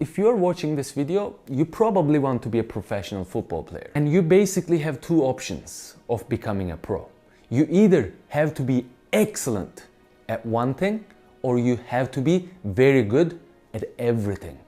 if you're watching this video, you probably want to be a professional football player. And you basically have two options of becoming a pro. You either have to be excellent at one thing, or you have to be very good at everything.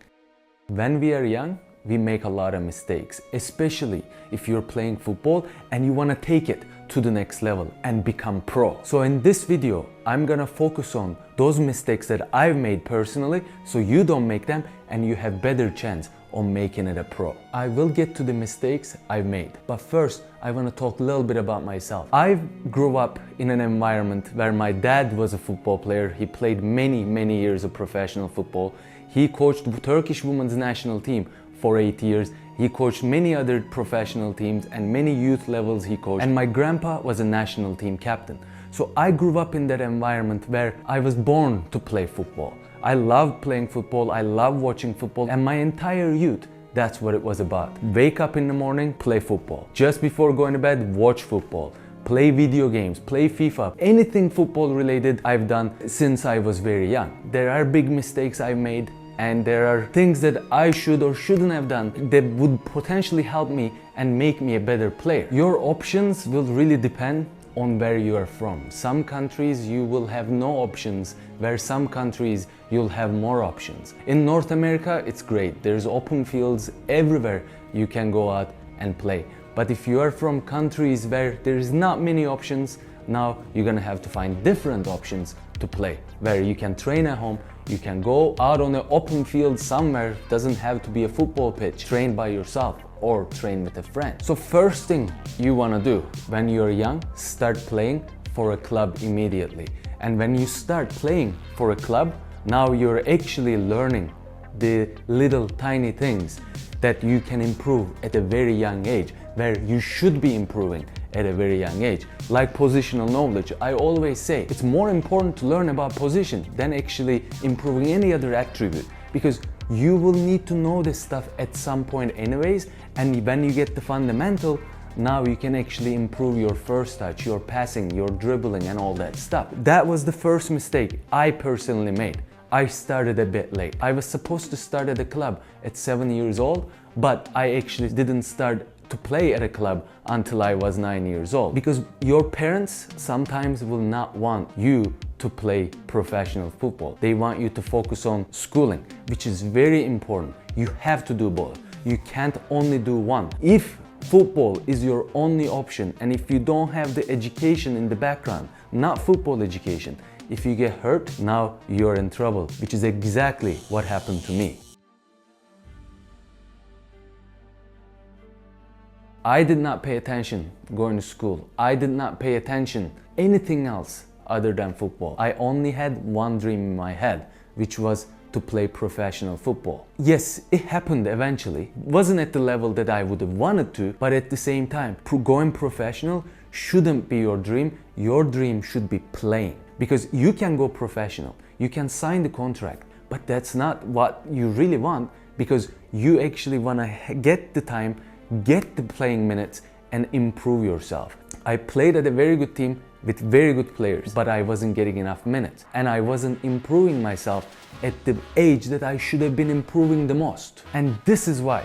When we are young, we make a lot of mistakes, especially if you're playing football and you want to take it to the next level and become pro. So in this video, I'm gonna focus on those mistakes that I've made personally so you don't make them and you have better chance on making it a pro. I will get to the mistakes I've made, but first I want to talk a little bit about myself. I grew up in an environment where my dad was a football player. He played many years of professional football. He coached the Turkish women's national team for 8 years. He coached many other professional teams and many youth levels he coached. And my grandpa was a national team captain. So I grew up in that environment where I was born to play football. I loved playing football, I loved watching football, and my entire youth, that's what it was about. Wake up in the morning, play football. Just before going to bed, watch football. Play video games, play FIFA. Anything football related I've done since I was very young. There are big mistakes I've made, and there are things that I should or shouldn't have done that would potentially help me and make me a better player. Your options will really depend on where you are from. Some countries you will have no options, where some countries you'll have more options. In North America, it's great. There's open fields everywhere you can go out and play. But if you are from countries where there's not many options, now you're gonna have to find different options to play, where you can train at home, you can go out on an open field somewhere, doesn't have to be a football pitch, train by yourself or train with a friend. So first thing you wanna do when you're young, start playing for a club immediately. And when you start playing for a club, now you're actually learning the little tiny things that you can improve at a very young age, where you should be improving at a very young age. Like positional knowledge, I always say it's more important to learn about position than actually improving any other attribute, because you will need to know this stuff at some point anyways, and when you get the fundamental, now you can actually improve your first touch, your passing, your dribbling and all that stuff. That was the first mistake I personally made. I started a bit late. I was supposed to start at a club at 7 years old, but I actually didn't start to play at a club until I was 9 years old, because your parents sometimes will not want you to play professional football. They want you to focus on schooling, which is very important. You have to do both. You can't only do one. If football is your only option, and if you don't have the education in the background, not football education, if you get hurt, now you're in trouble, which is exactly what happened to me. I did not pay attention going to school. I did not pay attention anything else other than football. I only had one dream in my head, which was to play professional football. Yes, it happened eventually. Wasn't at the level that I would have wanted to, but at the same time, going professional shouldn't be your dream. Your dream should be playing, because you can go professional, you can sign the contract, but that's not what you really want, because you actually want to get the time, get the playing minutes and improve yourself. I played at a very good team with very good players, but I wasn't getting enough minutes and I wasn't improving myself at the age that I should have been improving the most. And this is why,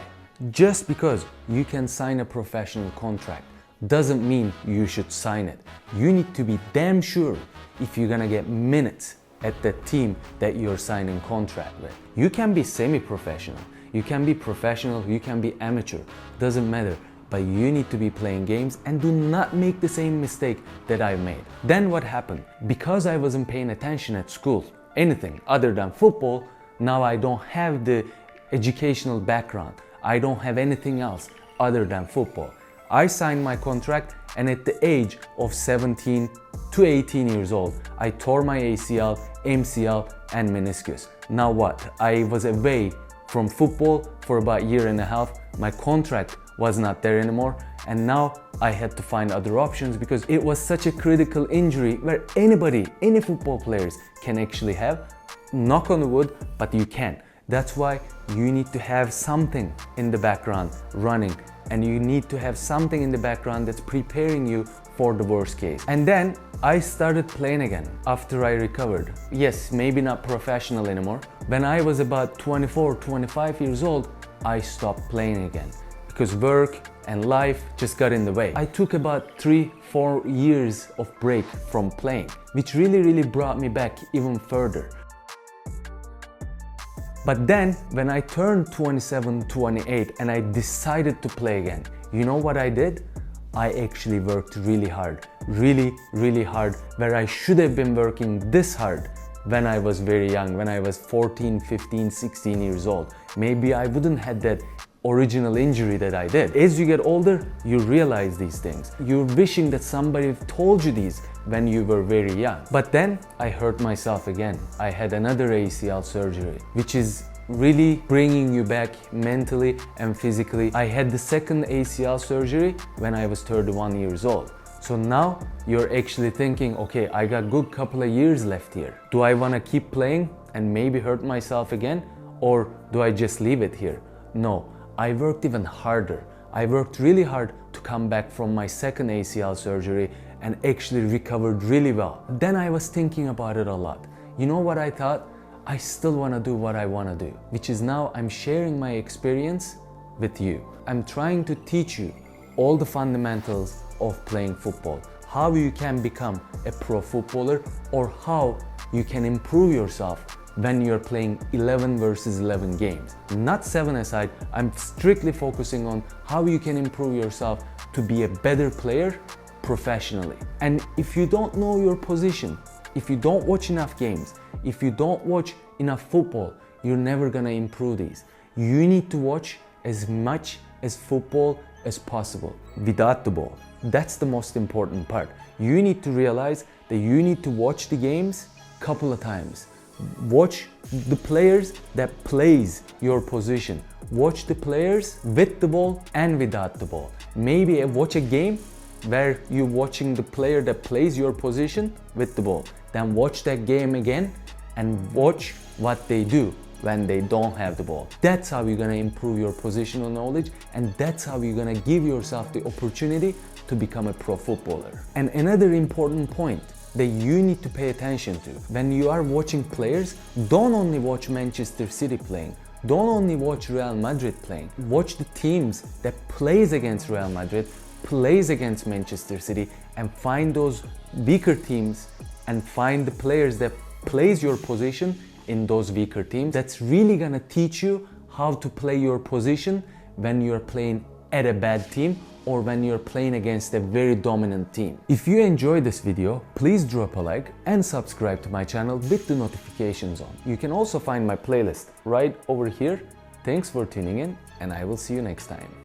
just because you can sign a professional contract doesn't mean you should sign it. You need to be damn sure if you're gonna get minutes at the team that you're signing contract with. You can be semi-professional, you can be professional, you can be amateur, doesn't matter, but you need to be playing games and do not make the same mistake that I made. Then what happened? Because I wasn't paying attention at school, anything other than football, now I don't have the educational background. I don't have anything else other than football. I signed my contract, and at the age of 17 to 18 years old, I tore my ACL, MCL and meniscus. Now what? I was away from football for about a year and a half. My contract was not there anymore, and now I had to find other options because it was such a critical injury where anybody, any football players can actually have. Knock on the wood, but you can. That's why you need to have something in the background running, and you need to have something in the background that's preparing you for the worst case. And then I started playing again after I recovered. Yes, maybe not professional anymore. When I was about 24, 25 years old, I stopped playing again because work and life just got in the way. I took about 3-4 years of break from playing, which really brought me back even further. But then, when I turned 27, 28 and I decided to play again, you know what I did? I actually worked really hard, really hard, where I should have been working this hard when I was very young, when I was 14, 15, 16 years old. Maybe I wouldn't have that original injury that I did. As you get older, you realize these things. You're wishing that somebody told you these when you were very young. But then I hurt myself again. I had another ACL surgery, which is really bringing you back mentally and physically. I had the second ACL surgery when I was 31 years old. So now you're actually thinking, okay, I got a good couple of years left here. Do I want to keep playing and maybe hurt myself again? Or do I just leave it here? No, I worked even harder. I worked really hard to come back from my second ACL surgery and actually recovered really well. Then I was thinking about it a lot. You know what I thought? I still want to do what I want to do, which is now I'm sharing my experience with you. I'm trying to teach you all the fundamentals of playing football, how you can become a pro footballer or how you can improve yourself when you're playing 11 versus 11 games. Not 7-a-side, I'm strictly focusing on how you can improve yourself to be a better player professionally. And if you don't know your position, if you don't watch enough games, if you don't watch enough football, you're never gonna improve these. You need to watch as much as football as possible without the ball. That's the most important part. You need to realize that you need to watch the games a couple of times. Watch the players that plays your position. Watch the players with the ball and without the ball. Maybe watch a game where you're watching the player that plays your position with the ball. Then watch that game again and watch what they do when they don't have the ball. That's how you're gonna improve your positional knowledge, and that's how you're gonna give yourself the opportunity to become a pro footballer. And another important point that you need to pay attention to when you are watching players, don't only watch Manchester City playing, don't only watch Real Madrid playing, watch the teams that plays against Real Madrid, plays against Manchester City, and find those weaker teams and find the players that plays your position in those weaker teams. That's really gonna teach you how to play your position when you're playing at a bad team or when you're playing against a very dominant team. If you enjoyed this video, please drop a like and subscribe to my channel with the notifications on. You can also find my playlist right over here. Thanks for tuning in, and I will see you next time.